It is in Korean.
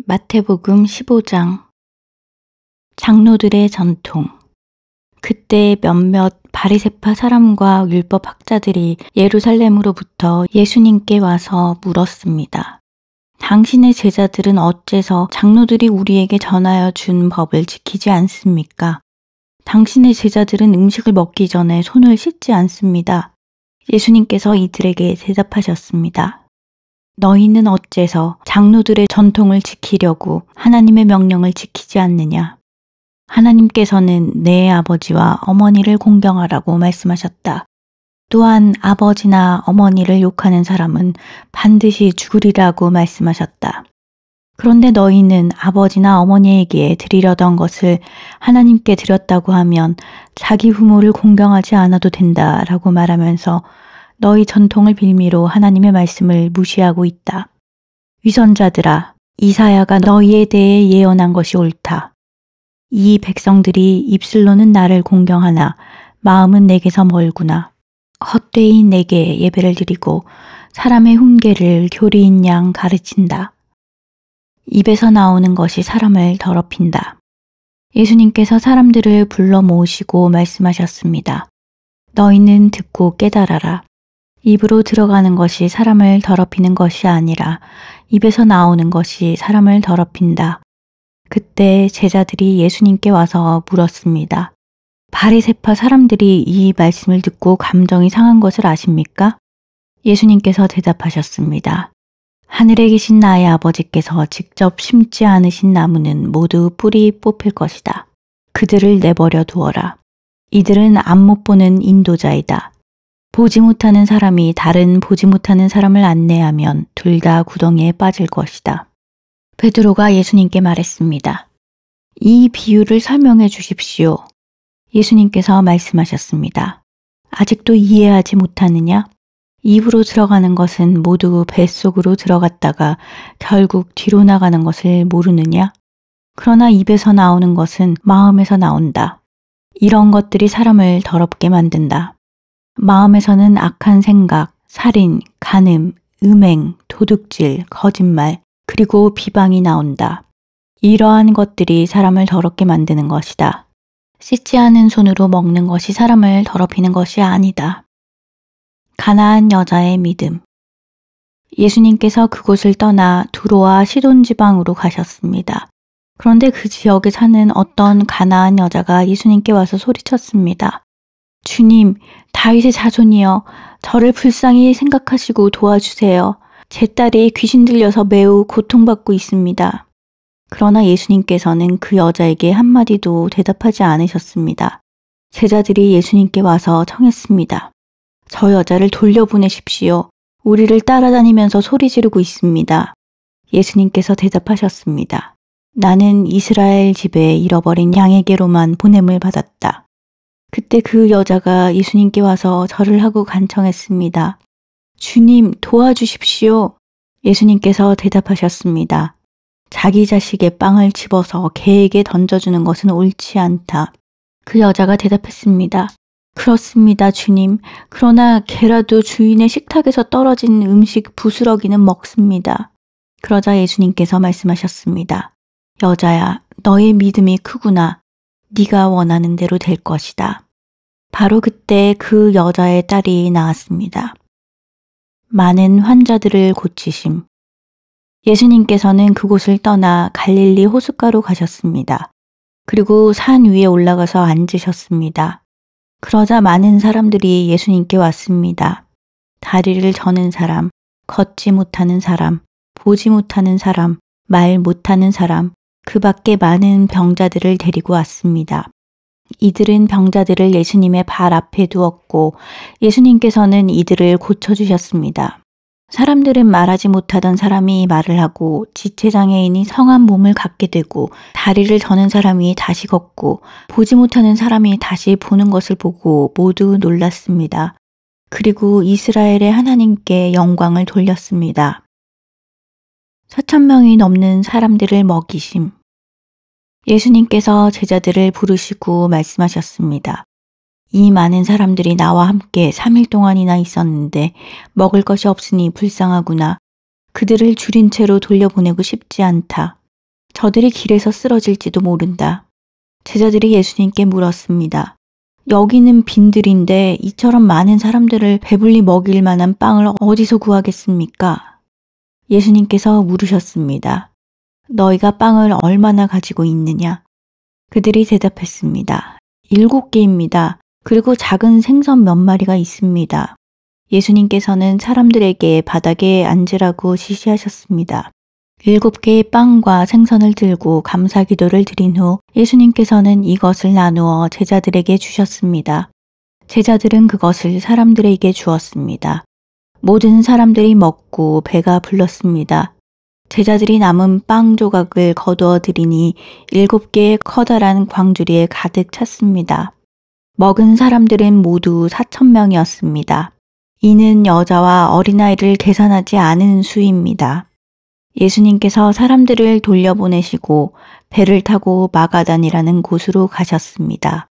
마태복음 15장. 장로들의 전통. 그때 몇몇 바리새파 사람과 율법 학자들이 예루살렘으로부터 예수님께 와서 물었습니다. 당신의 제자들은 어째서 장로들이 우리에게 전하여 준 법을 지키지 않습니까? 당신의 제자들은 음식을 먹기 전에 손을 씻지 않습니다. 예수님께서 이들에게 대답하셨습니다. 너희는 어째서 장로들의 전통을 지키려고 하나님의 명령을 지키지 않느냐? 하나님께서는 내 아버지와 어머니를 공경하라고 말씀하셨다. 또한 아버지나 어머니를 욕하는 사람은 반드시 죽으리라고 말씀하셨다. 그런데 너희는 아버지나 어머니에게 드리려던 것을 하나님께 드렸다고 하면 자기 부모를 공경하지 않아도 된다라고 말하면서 너희 전통을 빌미로 하나님의 말씀을 무시하고 있다. 위선자들아, 이사야가 너희에 대해 예언한 것이 옳다. 이 백성들이 입술로는 나를 공경하나 마음은 내게서 멀구나. 헛되이 내게 예배를 드리고 사람의 훈계를 교리인 양 가르친다. 입에서 나오는 것이 사람을 더럽힌다. 예수님께서 사람들을 불러 모으시고 말씀하셨습니다. 너희는 듣고 깨달아라. 입으로 들어가는 것이 사람을 더럽히는 것이 아니라 입에서 나오는 것이 사람을 더럽힌다. 그때 제자들이 예수님께 와서 물었습니다. 바리새파 사람들이 이 말씀을 듣고 감정이 상한 것을 아십니까? 예수님께서 대답하셨습니다. 하늘에 계신 나의 아버지께서 직접 심지 않으신 나무는 모두 뿌리 뽑힐 것이다. 그들을 내버려 두어라. 이들은 앞 못 보는 인도자이다. 보지 못하는 사람이 다른 보지 못하는 사람을 안내하면 둘 다 구덩이에 빠질 것이다. 베드로가 예수님께 말했습니다. 이 비유를 설명해 주십시오. 예수님께서 말씀하셨습니다. 아직도 이해하지 못하느냐? 입으로 들어가는 것은 모두 뱃속으로 들어갔다가 결국 뒤로 나가는 것을 모르느냐? 그러나 입에서 나오는 것은 마음에서 나온다. 이런 것들이 사람을 더럽게 만든다. 마음에서는 악한 생각, 살인, 간음, 음행, 도둑질, 거짓말, 그리고 비방이 나온다. 이러한 것들이 사람을 더럽게 만드는 것이다. 씻지 않은 손으로 먹는 것이 사람을 더럽히는 것이 아니다. 가나안 여자의 믿음. 예수님께서 그곳을 떠나 두로와 시돈 지방으로 가셨습니다. 그런데 그 지역에 사는 어떤 가나안 여자가 예수님께 와서 소리쳤습니다. 주님, 다윗의 자손이여, 저를 불쌍히 생각하시고 도와주세요. 제 딸이 귀신 들려서 매우 고통받고 있습니다. 그러나 예수님께서는 그 여자에게 한마디도 대답하지 않으셨습니다. 제자들이 예수님께 와서 청했습니다. 저 여자를 돌려보내십시오. 우리를 따라다니면서 소리 지르고 있습니다. 예수님께서 대답하셨습니다. 나는 이스라엘 집에 잃어버린 양에게로만 보냄을 받았다. 그때 그 여자가 예수님께 와서 절을 하고 간청했습니다. 주님, 도와주십시오. 예수님께서 대답하셨습니다. 자기 자식의 빵을 집어서 개에게 던져주는 것은 옳지 않다. 그 여자가 대답했습니다. 그렇습니다, 주님. 그러나 개라도 주인의 식탁에서 떨어진 음식 부스러기는 먹습니다. 그러자 예수님께서 말씀하셨습니다. 여자야, 너의 믿음이 크구나. 네가 원하는 대로 될 것이다. 바로 그때 그 여자의 딸이 나았습니다. 많은 환자들을 고치심. 예수님께서는 그곳을 떠나 갈릴리 호숫가로 가셨습니다. 그리고 산 위에 올라가서 앉으셨습니다. 그러자 많은 사람들이 예수님께 왔습니다. 다리를 저는 사람, 걷지 못하는 사람, 보지 못하는 사람, 말 못하는 사람, 그 밖에 많은 병자들을 데리고 왔습니다. 이들은 병자들을 예수님의 발 앞에 두었고 예수님께서는 이들을 고쳐주셨습니다. 사람들은 말하지 못하던 사람이 말을 하고 지체장애인이 성한 몸을 갖게 되고 다리를 저는 사람이 다시 걷고 보지 못하는 사람이 다시 보는 것을 보고 모두 놀랐습니다. 그리고 이스라엘의 하나님께 영광을 돌렸습니다. 4,000명이 넘는 사람들을 먹이심. 예수님께서 제자들을 부르시고 말씀하셨습니다. 이 많은 사람들이 나와 함께 3일 동안이나 있었는데 먹을 것이 없으니 불쌍하구나. 그들을 줄인 채로 돌려보내고 싶지 않다. 저들이 길에서 쓰러질지도 모른다. 제자들이 예수님께 물었습니다. 여기는 빈들인데 이처럼 많은 사람들을 배불리 먹일 만한 빵을 어디서 구하겠습니까? 예수님께서 물으셨습니다. 너희가 빵을 얼마나 가지고 있느냐? 그들이 대답했습니다. 7개입니다. 그리고 작은 생선 몇 마리가 있습니다. 예수님께서는 사람들에게 바닥에 앉으라고 지시하셨습니다. 7개의 빵과 생선을 들고 감사 기도를 드린 후 예수님께서는 이것을 나누어 제자들에게 주셨습니다. 제자들은 그것을 사람들에게 주었습니다. 모든 사람들이 먹고 배가 불렀습니다. 제자들이 남은 빵 조각을 거두어 드리니 7개의 커다란 광주리에 가득 찼습니다. 먹은 사람들은 모두 4,000명이었습니다. 이는 여자와 어린아이를 계산하지 않은 수입니다. 예수님께서 사람들을 돌려보내시고 배를 타고 마가단이라는 곳으로 가셨습니다.